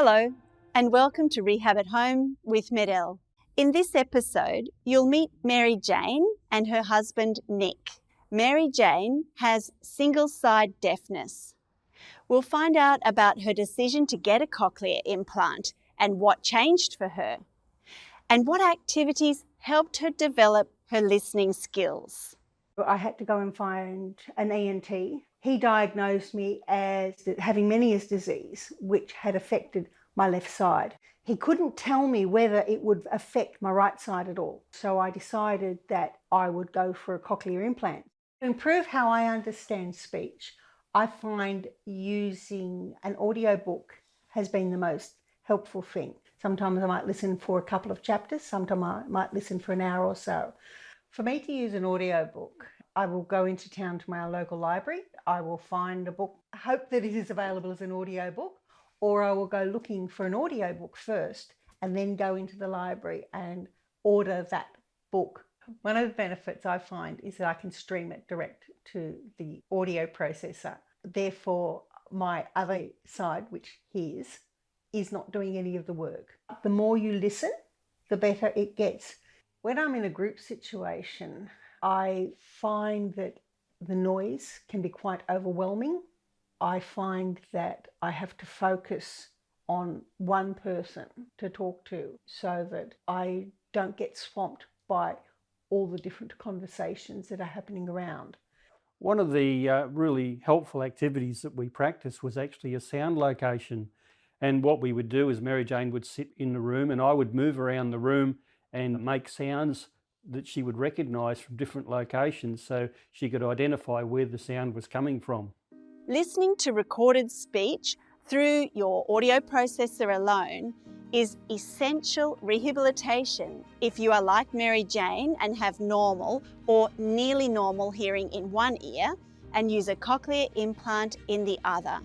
Hello, and welcome to Rehab at Home with Medel. In this episode, you'll meet Mary Jane and her husband, Nick. Mary Jane has single-side deafness. We'll find out about her decision to get a cochlear implant and what changed for her, and what activities helped her develop her listening skills. I had to go and find an ENT. He diagnosed me as having Meniere's disease, which had affected my left side. He couldn't tell me whether it would affect my right side at all. So I decided that I would go for a cochlear implant. To improve how I understand speech, I find using an audiobook has been the most helpful thing. Sometimes I might listen for a couple of chapters, sometimes I might listen for an hour or so. For me to use an audiobook, I will go into town to my local library. I will find a book, hope that it is available as an audiobook, or I will go looking for an audiobook first and then go into the library and order that book. One of the benefits I find is that I can stream it direct to the audio processor. Therefore, my other side, which hears, is not doing any of the work. The more you listen, the better it gets. When I'm in a group situation, I find that the noise can be quite overwhelming. I find that I have to focus on one person to talk to so that I don't get swamped by all the different conversations that are happening around. One of the really helpful activities that we practiced was actually a sound location. And what we would do is Mary Jane would sit in the room and I would move around the room and make sounds that she would recognise from different locations so she could identify where the sound was coming from. Listening to recorded speech through your audio processor alone is essential rehabilitation if you are like Mary Jane and have normal or nearly normal hearing in one ear and use a cochlear implant in the other.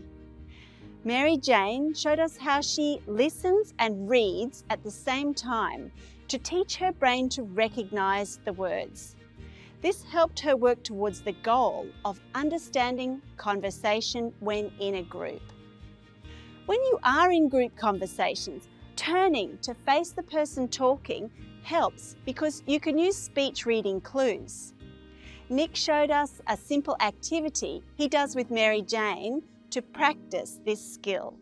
Mary Jane showed us how she listens and reads at the same time to teach her brain to recognise the words. This helped her work towards the goal of understanding conversation when in a group. When you are in group conversations, turning to face the person talking helps because you can use speech reading clues. Nick showed us a simple activity he does with Mary Jane to practice this skill.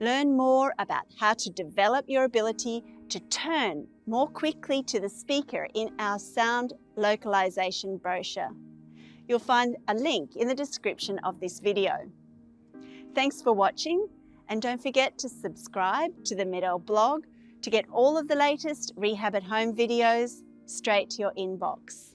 Learn more about how to develop your ability to turn more quickly to the speaker in our sound localization brochure. You'll find a link in the description of this video. Thanks for watching, and don't forget to subscribe to the Medel blog to get all of the latest Rehab at Home videos straight to your inbox.